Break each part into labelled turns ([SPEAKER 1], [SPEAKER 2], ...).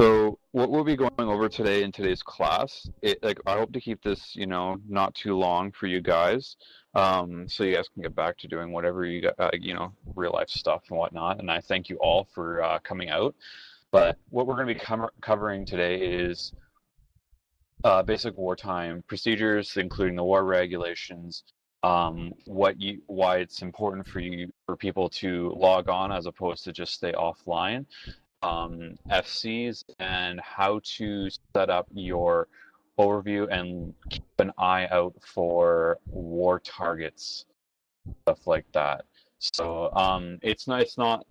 [SPEAKER 1] So what we'll be going over today in today's class, I hope to keep this, not too long for you guys, so you guys can get back to doing whatever you got, real life stuff and whatnot. And I thank you all for coming out. But what we're going to be covering today is basic wartime procedures, including the war regulations, why it's important for people to log on as opposed to just stay offline, FCs, and how to set up your overview and keep an eye out for war targets, stuff like that. So it's not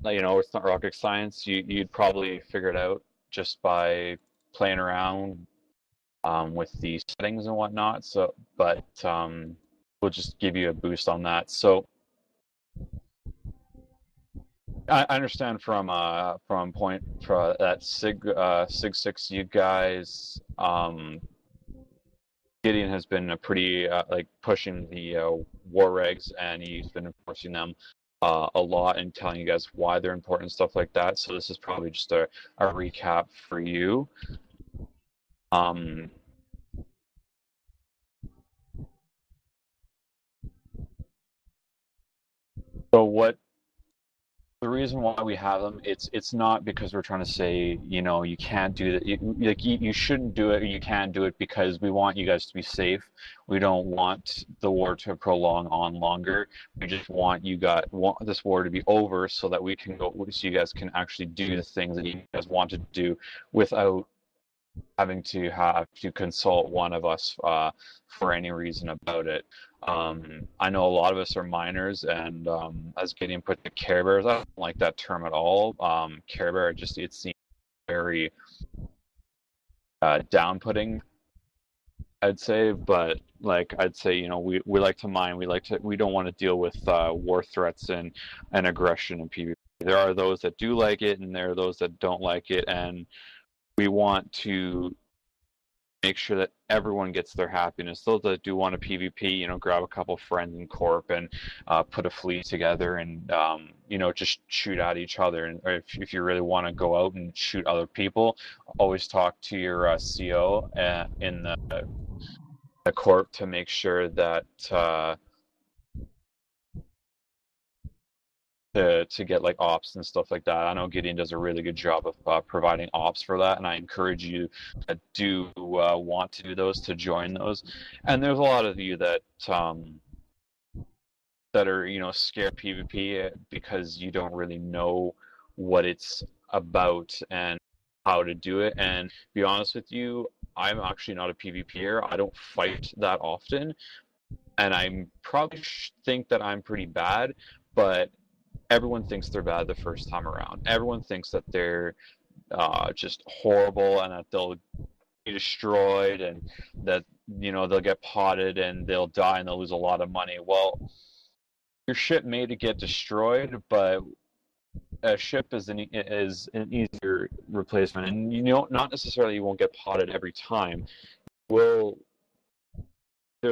[SPEAKER 1] rocket science. You'd probably figure it out just by playing around with the settings and whatnot. So, but we'll just give you a boost on that. So I understand from point for that Sig 6, you guys, Gideon has been a pretty pushing the war regs, and he's been enforcing them a lot and telling you guys why they're important, stuff like that. So this is probably just a recap for you. So what the reason why we have them, it's not because we're trying to say, you can't do that. You shouldn't do it, or you can't do it, because we want you guys to be safe. We don't want the war to prolong on longer. We just want this war to be over so that we can go, so you guys can actually do the things that you guys want to do without having to consult one of us for any reason about it. I know a lot of us are minors, and as Gideon put, the Care Bears, I don't like that term at all. Care Bear, it seems very down-putting, I'd say. But I'd say, we like to mine. We don't want to deal with war threats and aggression in PvP. There are those that do like it, and there are those that don't like it, and we want to make sure that everyone gets their happiness. Those that do want a PvP, grab a couple friends in Corp and put a fleet together and, just shoot at each other. And or if you really want to go out and shoot other people, always talk to your CO in the Corp to make sure that to get ops and stuff like that. I know Gideon does a really good job of providing ops for that, and I encourage you that do want to do those to join those. And there's a lot of you that are scared PvP because you don't really know what it's about and how to do it. And to be honest with you, I'm actually not a PvPer. I don't fight that often, and I probably think that I'm pretty bad, but everyone thinks they're bad the first time around. Everyone thinks that they're just horrible and that they'll be destroyed and that they'll get potted and they'll die and they'll lose a lot of money. Well, your ship may get destroyed, but a ship is an easier replacement, and not necessarily you won't get potted every time. There's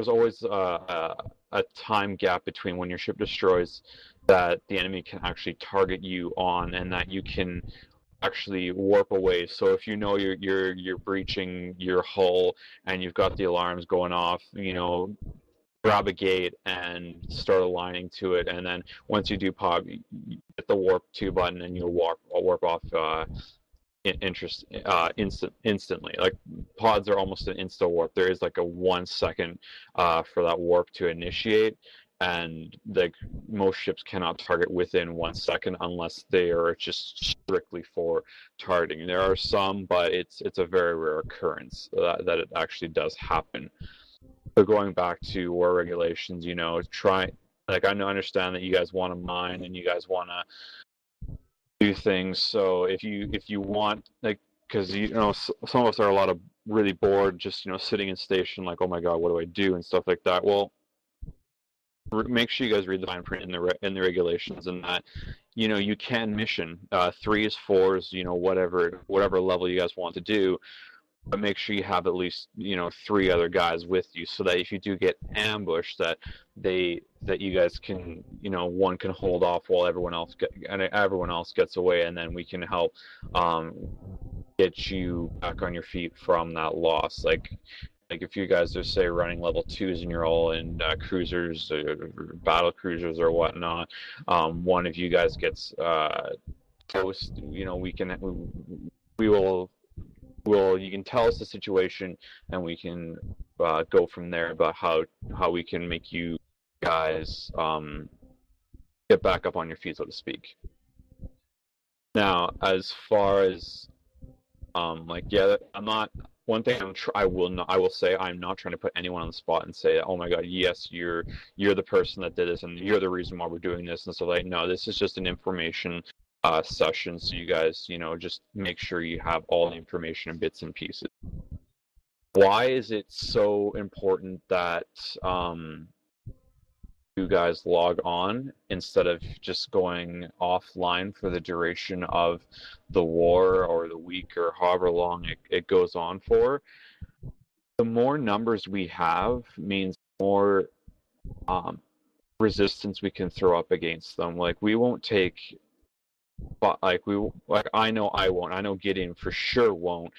[SPEAKER 1] always a time gap between when your ship destroys that the enemy can actually target you on, and that you can actually warp away. So if you're breaching your hull and you've got the alarms going off, grab a gate and start aligning to it, and then once you do pop, you hit the warp 2 button and you'll warp off instantly. Like, pods are almost an insta warp. There is a 1 second for that warp to initiate, and most ships cannot target within 1 second unless they are just strictly for targeting. There are some, but it's a very rare occurrence that it actually does happen. So going back to war regulations, I understand that you guys want to mine and you guys want to do things. So if you want, because some of us are a lot of really bored, just sitting in station, oh my god, what do I do and stuff like that. Well, make sure you guys read the fine print in the regulations, and that you can mission 3s, 4s, whatever level you guys want to do, but make sure you have at least 3 other guys with you, so that if you do get ambushed, that you guys can one can hold off while everyone else gets away, and then we can help get you back on your feet from that loss. Like if you guys are, say, running level 2s and you're all in cruisers or battle cruisers or whatnot, one of you guys gets toast, we will you can tell us the situation and we can go from there about how we can make you guys get back up on your feet, so to speak. Now, as far as I'm not. One thing I will say, I'm not trying to put anyone on the spot and say, oh my God, yes, you're the person that did this and you're the reason why we're doing this and stuff like. No, this is just an information session, so you guys, just make sure you have all the information in bits and pieces. Why is it so important that you guys log on instead of just going offline for the duration of the war or the week or however long it goes on for? The more numbers we have means more resistance we can throw up against them. Like, we won't take, but I know I won't. I know Gideon for sure won't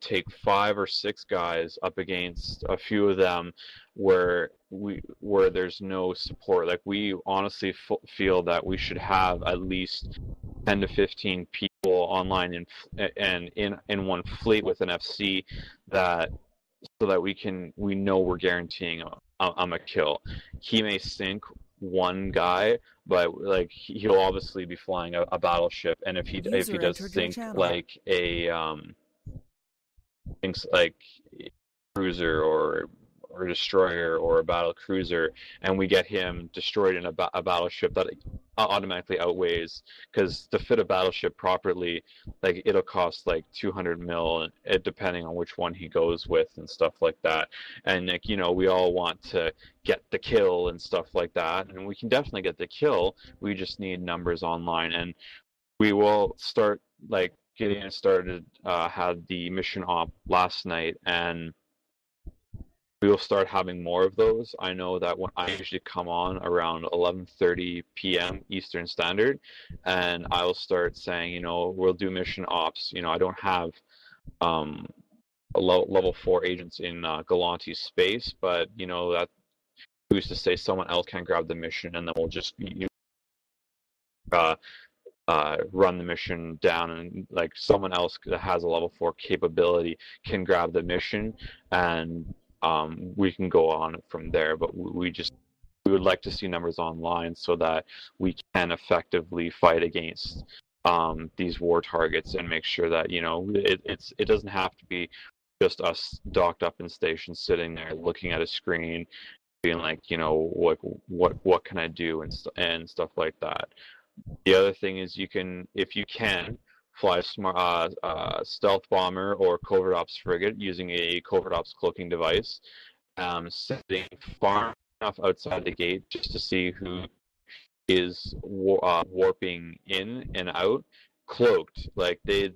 [SPEAKER 1] take 5 or 6 guys up against a few of them where there's no support. Like, we honestly feel that we should have at least 10 to 15 people online in one fleet with an FC, so that we know we're guaranteeing a kill. He may sink one guy, but like, he'll obviously be flying a battleship, and if he does sink like a things like cruiser or destroyer or a battle cruiser, and we get him destroyed in a battleship, that automatically outweighs, because to fit a battleship properly, like, it'll cost like 200 mil, depending on which one he goes with and stuff like that. And like, we all want to get the kill and stuff like that, and we can definitely get the kill. We just need numbers online, and we will start, like, Gideon started had the mission op last night, and we will start having more of those. I know that when I usually come on around 11:30 p.m. Eastern Standard, and I will start saying, we'll do mission ops. I don't have level 4 agents in Galanti's space, but that who's to say someone else can grab the mission, and then we'll just run the mission down, and like, someone else that has a level 4 capability can grab the mission, and we can go on from there. But we would like to see numbers online so that we can effectively fight against these war targets, and make sure that it doesn't have to be just us docked up in stations sitting there looking at a screen being like, what can I do, and stuff like that. The other thing is, if you can fly a stealth bomber or covert ops frigate using a covert ops cloaking device, sitting far enough outside the gate just to see who is warping in and out, cloaked. Like, the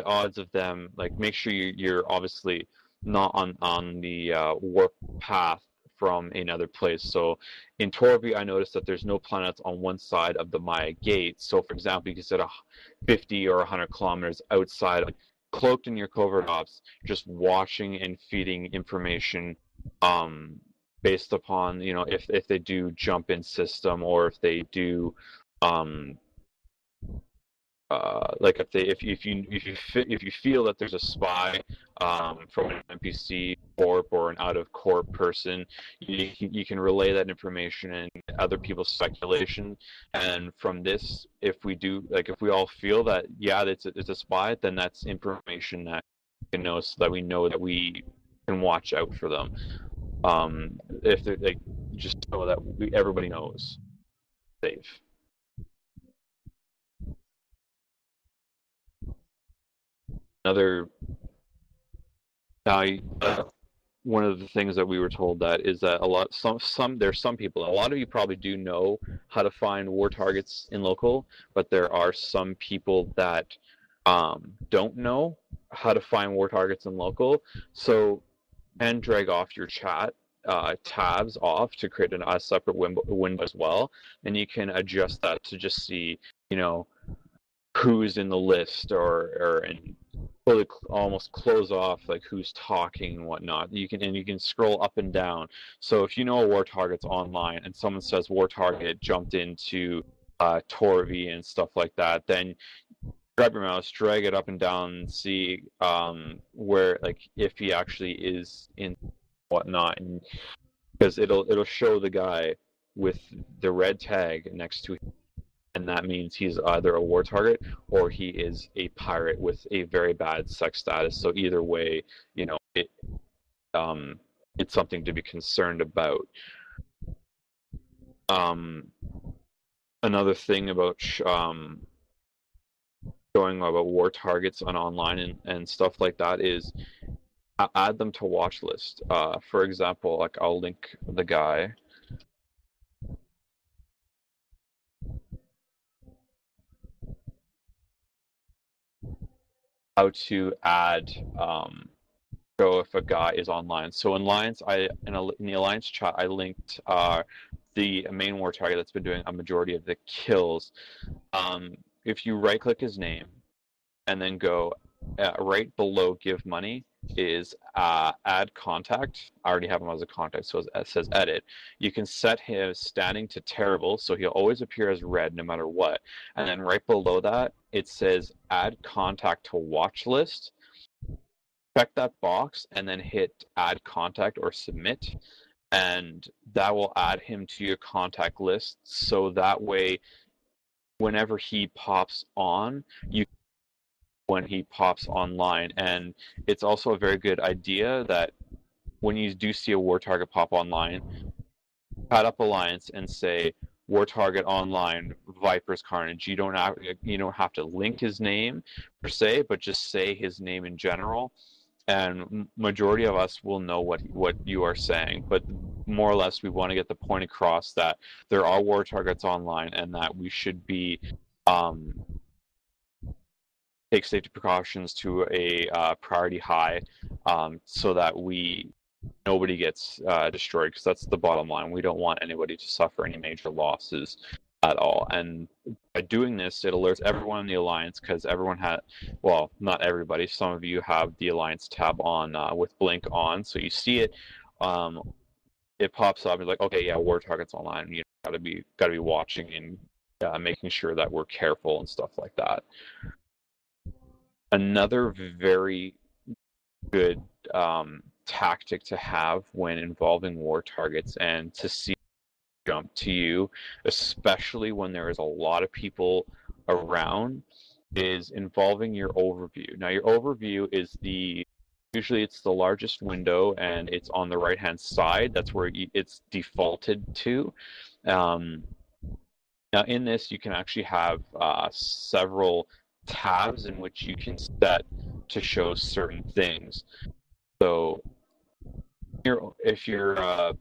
[SPEAKER 1] odds of them, like, make sure you're obviously not on the warp path from another place. So in Torby, I noticed that there's no planets on one side of the Maya gate. So for example, you can set 50 or 100 kilometers outside, like, cloaked in your covert ops, just watching and feeding information based upon, if they do jump in system, or if they do like, if you feel that there's a spy from an NPC corp or an out of corp person, you can relay that information and other people's speculation. And from this, if we all feel that it's a spy, then that's information that we can know, so that we know that we can watch out for them. If they're, like, just so that everybody knows, safe. Another, one of the things that we were told that is that there's some people, a lot of you probably do know how to find war targets in local, but there are some people that don't know how to find war targets in local. So, and drag off your chat tabs off to create a separate window as well, and you can adjust that to just see, who's in the list, or almost close off like who's talking and whatnot. You can scroll up and down. So if you know a war target's online and someone says war target jumped into Torvi and stuff like that, then grab your mouse, drag it up and down, and see where, like, if he actually is in whatnot, and because it'll show the guy with the red tag next to him, and that means he's either a war target or he is a pirate with a very bad sex status. So either way, it's something to be concerned about. Another thing about showing about war targets on online and stuff like that is add them to watch list. For example, like I'll link the guy. How to add show if a guy is online. So in Alliance, in the Alliance chat, I linked the main war target that's been doing a majority of the kills. If you right-click his name and then go right below give money is add contact. I already have him as a contact, so it says edit. You can set his standing to terrible, so he'll always appear as red no matter what. And then right below that, it says add contact to watch list. Check that box and then hit add contact or submit, and that will add him to your contact list. So that way, whenever he pops on, when he pops online. And it's also a very good idea that when you do see a war target pop online, pad up Alliance and say war target online Viper's Carnage. You don't have to link his name per se, but just say his name in general, and majority of us will know what you are saying. But more or less, we want to get the point across that there are war targets online and that we should be take safety precautions to a priority high, so that nobody gets destroyed, because that's the bottom line. We don't want anybody to suffer any major losses at all. And by doing this, it alerts everyone in the Alliance, because everyone well, not everybody, some of you have the Alliance tab on with Blink on, so you see it, it pops up, it's like, okay, yeah, war targets online, gotta be watching and making sure that we're careful and stuff like that. Another very good tactic to have when involving war targets and to see jump to you, especially when there is a lot of people around, is involving your overview. Now, your overview is usually it's the largest window and it's on the right hand side. That's where it's defaulted to. Now, in this, you can actually have several tabs in which you can set to show certain things. So if you're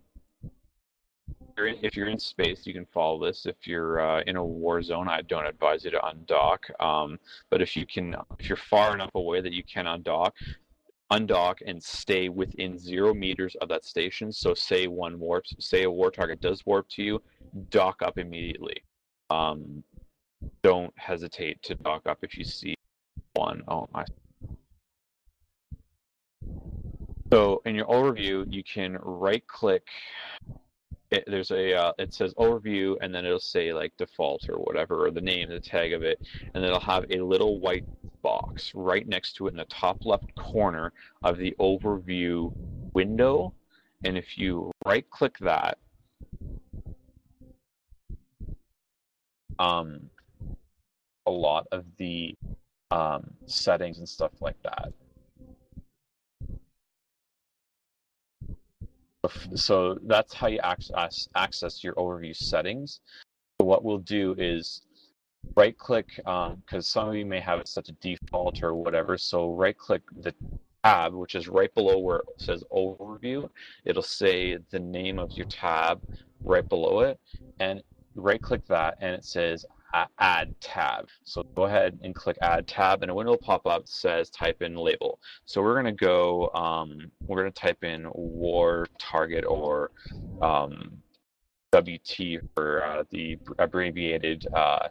[SPEAKER 1] in space, you can follow this. If you're in a war zone, I don't advise you to undock. But if you're far enough away that you can undock and stay within 0 meters of that station. So say a war target does warp to you, dock up immediately. Don't hesitate to dock up if you see one. So in your overview, you can right-click. It says overview, and then it'll say like default or whatever, or the name, the tag of it, and it'll have a little white box right next to it in the top left corner of the overview window. And if you right-click that, a lot of the settings and stuff like that. So that's how you access your overview settings. So what we'll do is right-click, because some of you may have it set to default or whatever. So right-click the tab, which is right below where it says overview. It'll say the name of your tab right below it, and right-click that, and it says add tab. So go ahead and click add tab, and a window will pop up that says type in label. So we're going to go, we're going to type in war target, or WT for the abbreviated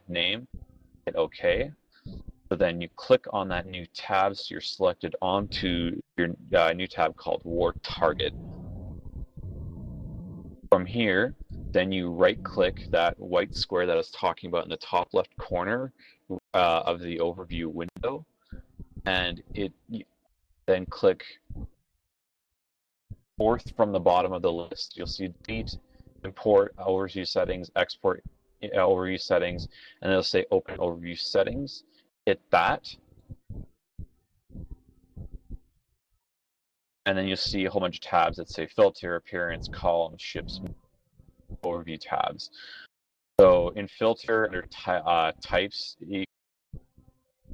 [SPEAKER 1] name. Hit OK. So then you click on that new tab, so you're selected onto your new tab called War Target. From here, then you right-click that white square that I was talking about in the top left corner of the overview window, and then click fourth from the bottom of the list. You'll see delete, import overview settings, export overview settings, and it'll say open overview settings. Hit that, and then you'll see a whole bunch of tabs that say filter, appearance, columns, ships, overview tabs. So in filter, under types, you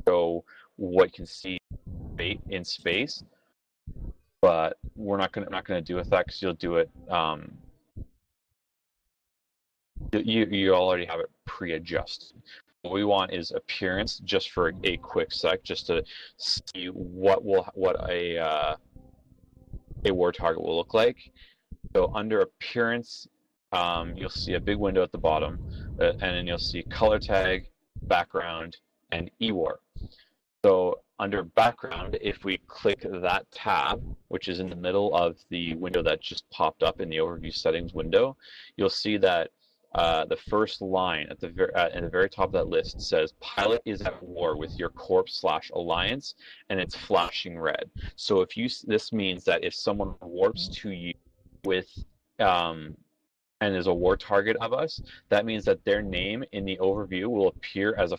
[SPEAKER 1] show what you can see in space, but we're not gonna do with that because you'll do it. You already have it pre-adjusted. What we want is appearance, just for a quick sec, just to see what a war target will look like. So under appearance, you'll see a big window at the bottom, and then you'll see color tag, background, and EWAR. So under background, if we click that tab, which is in the middle of the window that just popped up in the overview settings window, you'll see that the first line at the very top of that list says pilot is at war with your corp/alliance, and it's flashing red. So this means that if someone warps to you with and is a war target of us, that means that their name in the overview will appear as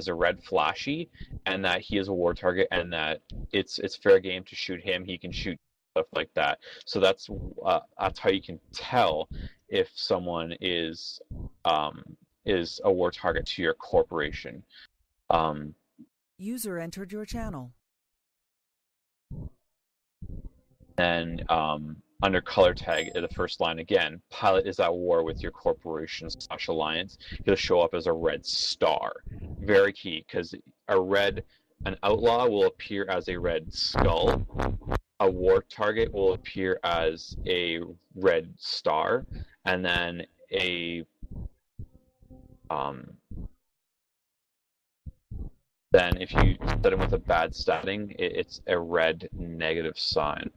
[SPEAKER 1] a red flashy, and that he is a war target, and that it's fair game to shoot him. He can shoot stuff like that. So that's how you can tell if someone is a war target to your corporation.
[SPEAKER 2] User entered your channel.
[SPEAKER 1] And under color tag, the first line again, pilot is at war with your corporation/alliance. He'll show up as a red star. Very key, because an outlaw will appear as a red skull. A war target will appear as a red star, and then then if you set him with a bad statting, it's a red negative sign.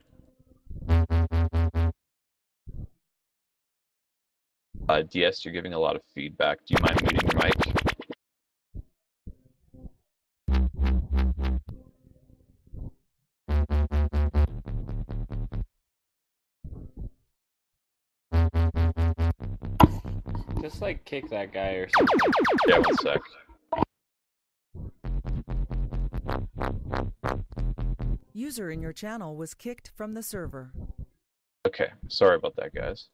[SPEAKER 1] DS, you're giving a lot of feedback. Do you mind muting your mic?
[SPEAKER 3] Just like kick that guy or something.
[SPEAKER 1] Yeah, one sec.
[SPEAKER 2] User in your channel was kicked from the server.
[SPEAKER 1] Okay, sorry about that, guys.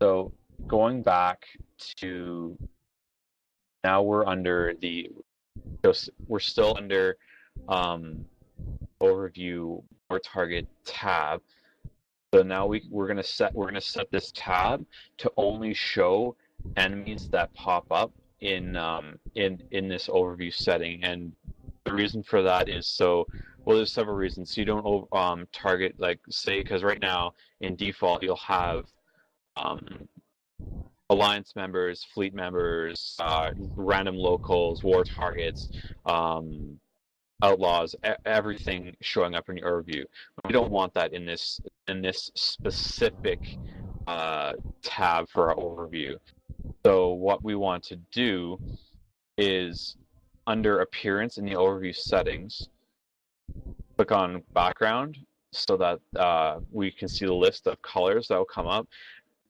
[SPEAKER 1] So going back to now, we're still under overview or target tab. So now we're gonna set this tab to only show enemies that pop up in this overview setting, and the reason for that is there's several reasons. So you don't target, like, say, because right now in default you'll have alliance members, fleet members, random locals, war targets, outlaws, everything showing up in your overview. We don't want that in this specific tab for our overview. So what we want to do is, under appearance in the overview settings, click on background so that we can see the list of colors that will come up,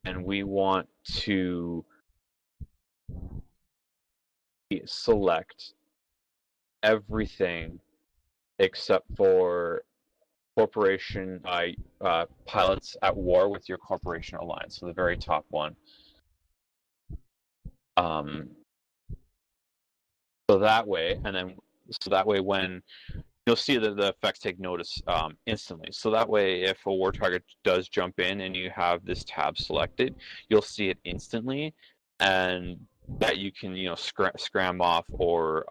[SPEAKER 1] and we want to select everything except for corporation pilots at war with your corporation alliance, so the very top one. So that way when you'll see that the effects take notice instantly. So that way, if a war target does jump in and you have this tab selected, you'll see it instantly, and that you can scram off, or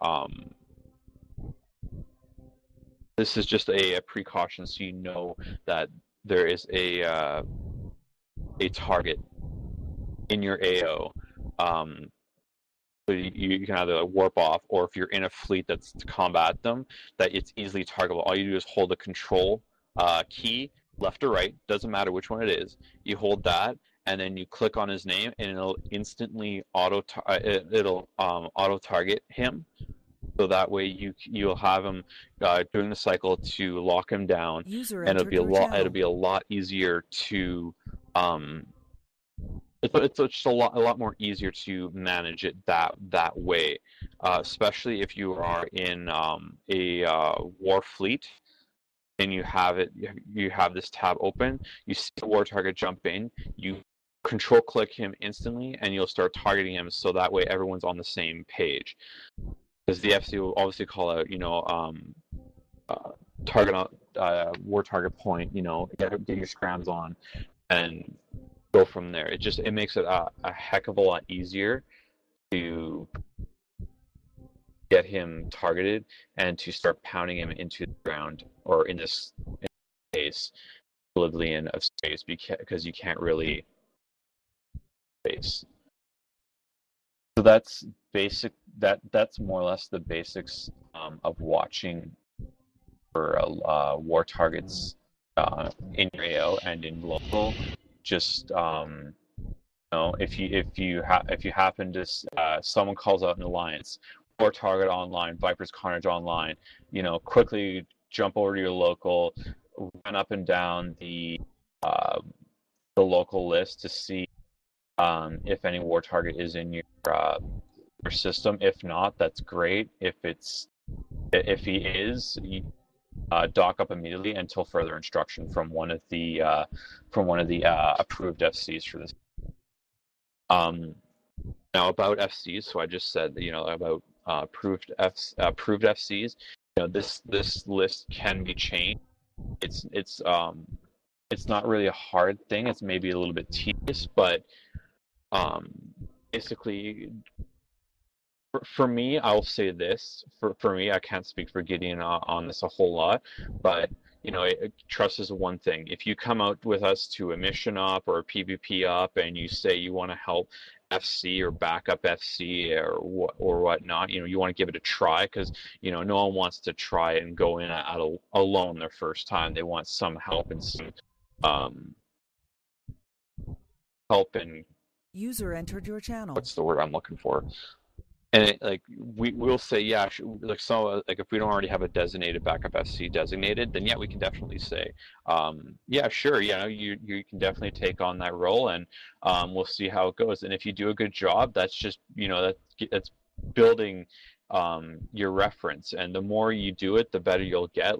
[SPEAKER 1] this is just a precaution, so you know that there is a target in your AO. So you can either warp off, or if you're in a fleet that's to combat them, that it's easily targetable. All you do is hold the control key, left or right, doesn't matter which one it is. You hold that, and then you click on his name, and it'll instantly auto target him. So that way you'll have him doing the cycle to lock him down, and it'll be a lot easier to it's just a lot more easier to manage it that way, especially if you are in a war fleet and you have this tab open. You see the war target jump in, you control click him instantly, and you'll start targeting him. So that way everyone's on the same page. Because the FC will obviously call out, target war target point, get your scrams on, and go from there. It makes it a heck of a lot easier to get him targeted and to start pounding him into the ground, or in this case, oblivion of space, because you can't really space. So that's basic. That's more or less the basics of watching for war targets in your AO and in local. Just if you happen to someone calls out an alliance, war target online, Viper's Carnage online, quickly jump over to your local, run up and down the local list to see if any war target is in your system. If not, that's great. If he is, you dock up immediately until further instruction from one of the approved FCs for this. Now about FCs, so I just said about approved FCs. This list can be changed. It's not really a hard thing. It's maybe a little bit tedious, but basically, for me, I'll say this. For me, I can't speak for Gideon on this a whole lot, but trust is one thing. If you come out with us to a mission up or a PvP up, and you say you want to help FC or backup FC or whatnot, you want to give it a try, because no one wants to try and go in alone their first time. They want some help and some help and
[SPEAKER 2] user entered your channel.
[SPEAKER 1] What's the word I'm looking for? And we'll say, yeah, so if we don't already have a designated backup FC designated, then yeah, we can definitely say, yeah, sure, you can definitely take on that role, and we'll see how it goes. And if you do a good job, that's just that's building your reference, and the more you do it, the better you'll get.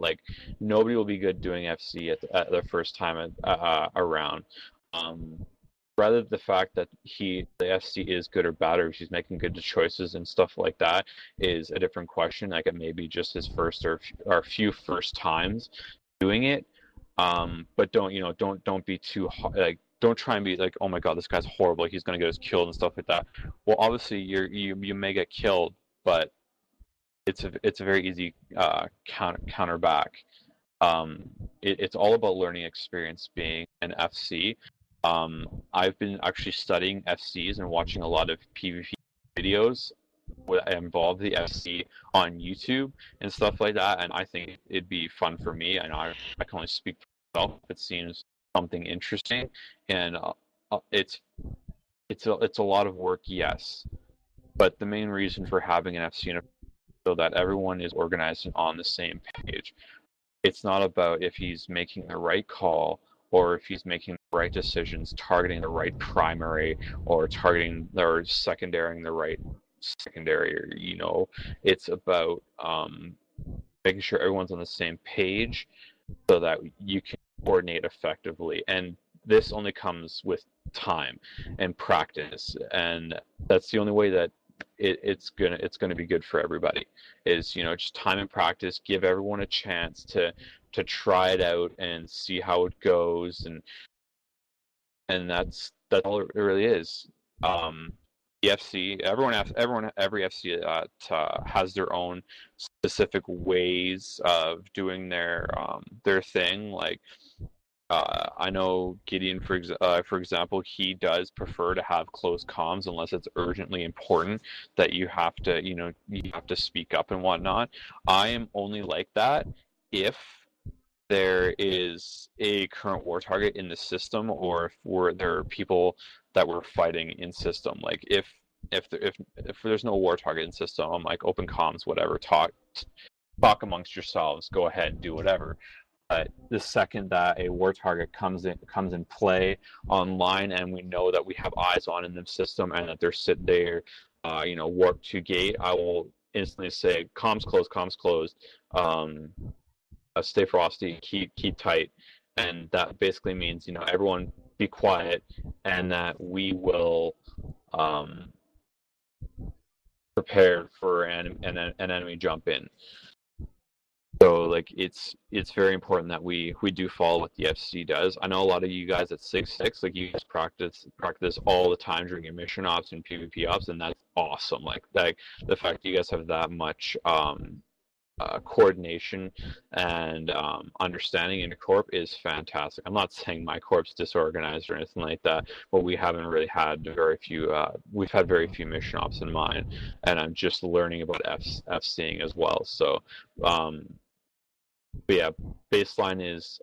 [SPEAKER 1] Nobody will be good doing FC at their first time around. Rather the fact that the FC is good or bad, or if he's making good choices and stuff like that, is a different question. It may be just his first or few first times doing it. But don't be too don't try and be like, oh my god, this guy's horrible, he's gonna get us killed and stuff like that. Well, obviously you may get killed, but it's a very easy counter back. It's all about learning experience being an FC. I've been actually studying FCs and watching a lot of PvP videos that involve the FC on YouTube and stuff like that, and I think it'd be fun for me, and I can only speak for myself if it seems something interesting, and it's a lot of work, yes, but the main reason for having an FC is so that everyone is organized and on the same page. It's not about if he's making the right call, or if he's making the right decisions, targeting the right primary, or targeting or secondarying the right secondary. It's about making sure everyone's on the same page so that you can coordinate effectively. And this only comes with time and practice, and that's the only way that it's gonna be good for everybody. Is just time and practice. Give everyone a chance to try it out and see how it goes, and that's all it really is. The FC, every FC has their own specific ways of doing their thing. I know Gideon, for example, he does prefer to have closed comms unless it's urgently important that you have to, you have to speak up and whatnot. I am only like that if there is a current war target in the system, or there are people that we're fighting in system. Like if there's no war target in system, I'm like open comms, whatever, talk amongst yourselves, go ahead, do whatever. But the second that a war target comes in play online, and we know that we have eyes on in the system, and that they're sitting there, warp to gate, I will instantly say, comms closed. Stay frosty, keep tight, and that basically means everyone be quiet, and that we will prepare for an enemy jump in. So like it's very important that we do follow what the FC does. I know a lot of you guys at 6-6, like you guys practice all the time during your mission ops and PvP ops, and that's awesome. Like the fact that you guys have that much coordination and understanding in a corp is fantastic. I'm not saying my corp's disorganized or anything like that, but we haven't really had we've had very few mission ops in mine, and I'm just learning about FCing as well. So but yeah, baseline is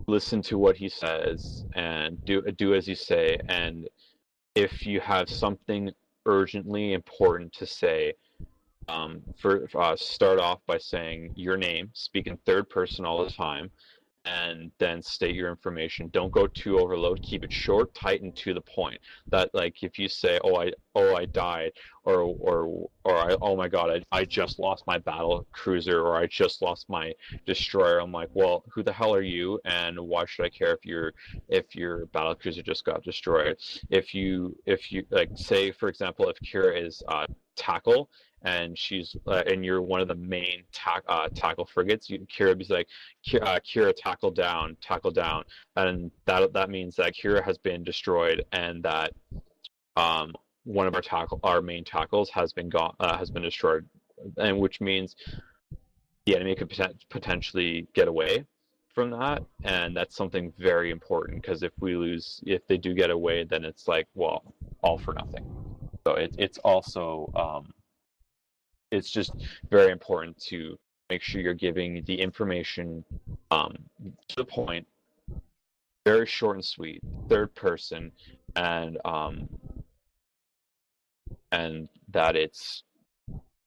[SPEAKER 1] listen to what he says and do as you say, and if you have something urgently important to say, start off by saying your name, speak in third person all the time, and then state your information. Don't go too overload. Keep it short, tight, and to the point. That like if you say, I died, or oh my god, I just lost my battle cruiser, or I just lost my destroyer. I'm like, well, who the hell are you, and why should I care if your battle cruiser just got destroyed? If you like, say for example, if Kira is tackle, and she's and you're one of the main tackle frigates, Kira be like, Kira tackle down, and that means that Kira has been destroyed, and that one of our main tackles has been destroyed, and which means the enemy could potentially get away from that, and that's something very important, because if they do get away, then it's like, well, all for nothing. So it's also it's just very important to make sure you're giving the information to the point, very short and sweet, third person, and that it's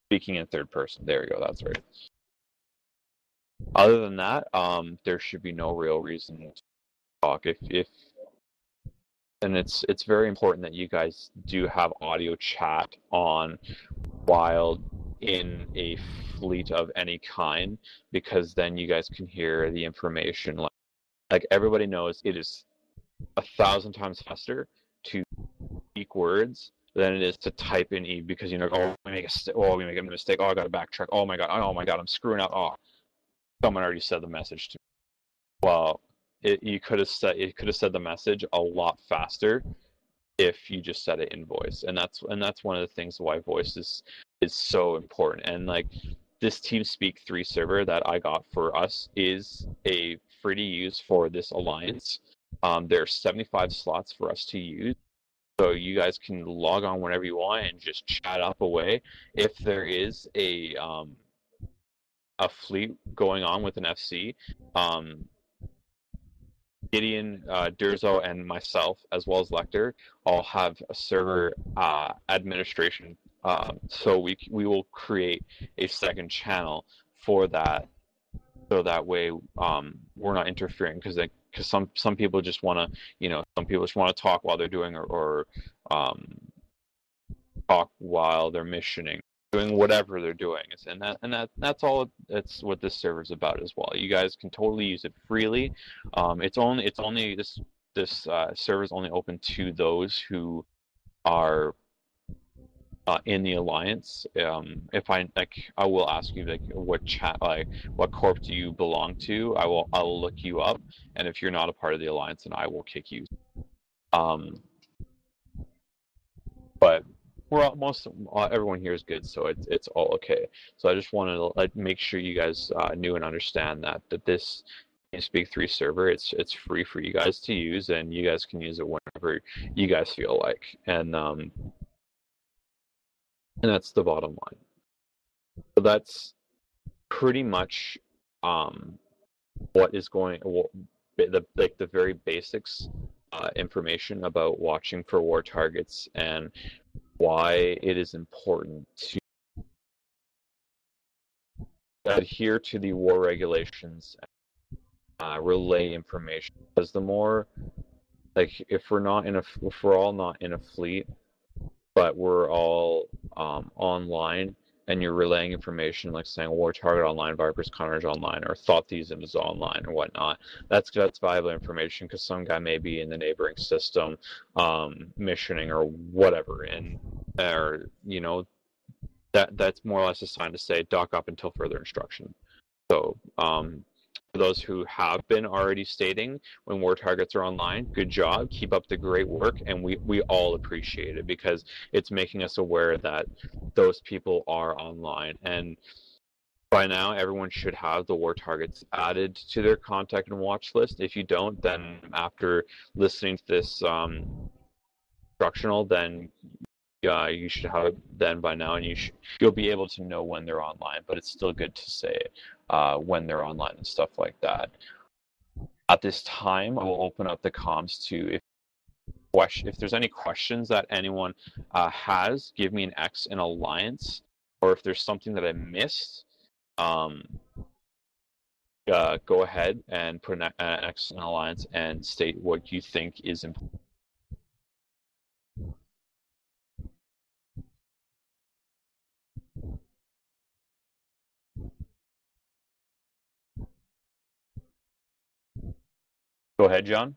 [SPEAKER 1] speaking in third person. There you go, that's right. Other than that, there should be no real reason to talk. And it's very important that you guys do have audio chat on while in a fleet of any kind, because then you guys can hear the information. Like everybody knows, it is 1,000 times faster to speak words than it is to type in E, because we make a mistake, I gotta backtrack, oh my god, I'm screwing up, someone already said the message to me. Well, you could have said the message a lot faster if you just said it in voice, and that's one of the things why voice is so important. And like this TeamSpeak 3 server that I got for us is a free to use for this alliance. There are 75 slots for us to use, so you guys can log on whenever you want and just chat up away. If there is a fleet going on with an FC, Gideon, Durzo, and myself, as well as Lecter, all have a server administration. So we will create a second channel for that, so that way we're not interfering, because some people just want to talk while they're doing or talk while they're missioning, doing whatever they're doing. That's all. That's what this server is about as well. You guys can totally use it freely. This server is only open to those who are in the alliance. If I will ask you what corp do you belong to? I'll look you up, and if you're not a part of the alliance, then I will kick you. But everyone here is good, so it's all okay. So I just wanted to like make sure you guys knew and understand that this Speak 3 server, it's free for you guys to use, and you guys can use it whenever you guys feel like, and that's the bottom line. So that's pretty much what is the very basics information about watching for war targets and why it is important to adhere to the war regulations, relay information. Because the more, like, if we're all not in a fleet, but we're all online, and you're relaying information like saying war target online, Viper's counterage online, or thought these is online or whatnot. That's valuable information because some guy may be in the neighboring system, missioning or whatever, or that's more or less a sign to say dock up until further instruction. So for those who have been already stating when war targets are online, good job, keep up the great work, and we all appreciate it because it's making us aware that those people are online. And by now, everyone should have the war targets added to their contact and watch list. If you don't, then after listening to this instructional, then you should have it then by now, and you'll be able to know when they're online. But it's still good to say when they're online and stuff like that. At this time, I will open up the comms to if there's any questions that anyone has, give me an X in Alliance, or if there's something that I missed, go ahead and put an X in Alliance and state what you think is important. Go ahead, John.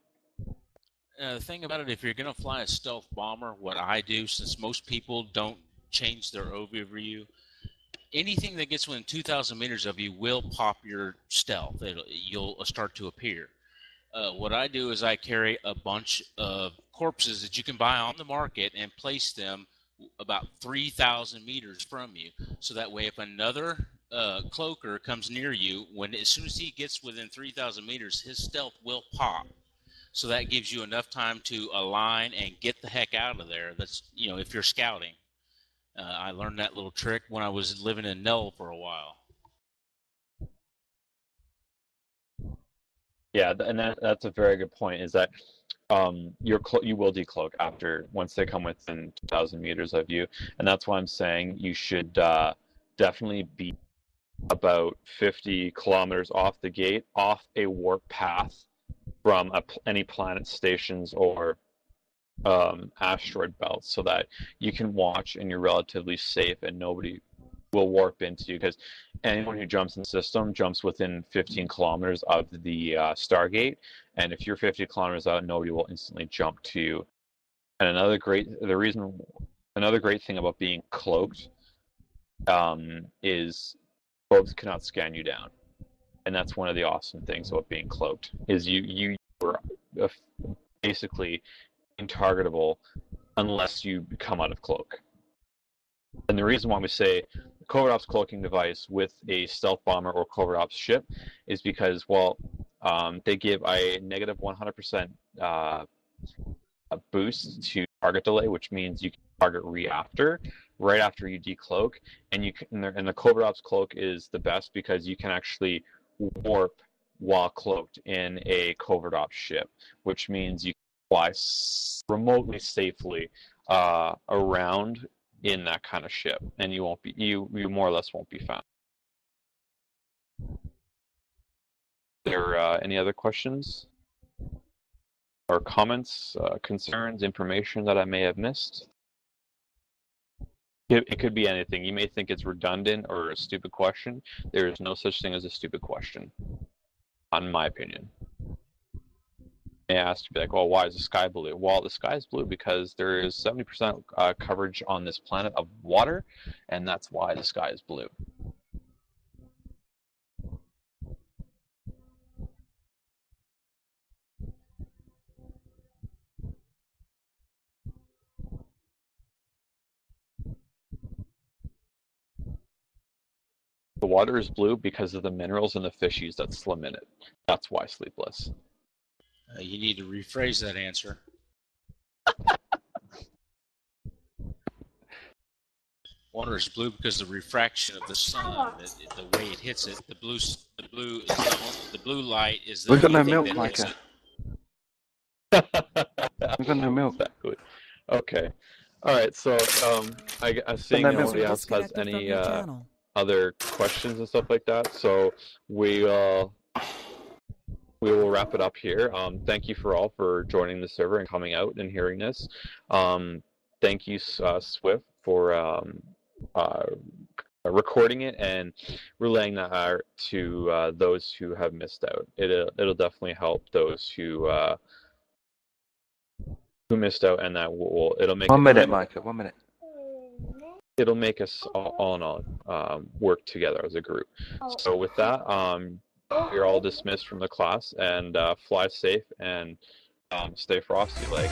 [SPEAKER 4] The thing about it, if you're going to fly a stealth bomber, what I do, since most people don't change their overview, anything that gets within 2,000 meters of you will pop your stealth. You'll start to appear. What I do is I carry a bunch of corpses that you can buy on the market and place them about 3,000 meters from you. So that way, if another cloaker comes near you, as soon as he gets within 3,000 meters, his stealth will pop. So that gives you enough time to align and get the heck out of there. That's, if you're scouting. I learned that little trick when I was living in Nell for a while.
[SPEAKER 1] Yeah, and that's a very good point. Is that you will decloak once they come within 2,000 meters of you, and that's why I'm saying you should definitely be about 50 kilometers off the gate, off a warp path from any planet stations or asteroid belts, so that you can watch and you're relatively safe and nobody will warp into you, because anyone who jumps in the system jumps within 15 kilometers of the Stargate, and if you're 50 kilometers out, nobody will instantly jump to you. And another great thing about being cloaked is folks cannot scan you down, and that's one of the awesome things about being cloaked is you are basically intargetable unless you come out of cloak. And the reason why we say covert ops cloaking device with a stealth bomber or covert ops ship is because, they give a negative 100% boost to target delay, which means you can target right after you decloak, and the covert ops cloak is the best because you can actually warp while cloaked in a covert ops ship, which means you can fly remotely safely around in that kind of ship, and you more or less won't be found. There any other questions or comments, concerns, information that I may have missed? It could be anything. You may think it's redundant or a stupid question. There is no such thing as a stupid question, in my opinion. May ask to be like, well, why is the sky blue? Well, the sky is blue because there is 70% coverage on this planet of water, and that's why the sky is blue. The water is blue because of the minerals and the fishies that swim in it. That's why sleepless.
[SPEAKER 4] You need to rephrase that answer. Water is blue because of the refraction of the sun, the way it hits it. The blue light is the
[SPEAKER 5] We've got no
[SPEAKER 4] only thing
[SPEAKER 5] milk,
[SPEAKER 4] that hits
[SPEAKER 5] Micah.
[SPEAKER 4] it.
[SPEAKER 5] We've got no milk.
[SPEAKER 1] Exactly. Okay. All right. So, I seeing
[SPEAKER 5] no
[SPEAKER 1] nobody
[SPEAKER 5] milk.
[SPEAKER 1] else has
[SPEAKER 2] Disconnected from
[SPEAKER 1] any
[SPEAKER 2] your channel.
[SPEAKER 1] other questions and stuff like that. So we will wrap it up here. Thank you for all for joining the server and coming out and hearing this. Thank you, Swift, for recording it and relaying that out to those who have missed out. It'll definitely help those who missed out, and it'll make
[SPEAKER 5] 1 minute, Micah. 1 minute.
[SPEAKER 1] it'll make us all in all work together as a group. So with that, you're all dismissed from the class, and fly safe and stay frosty like.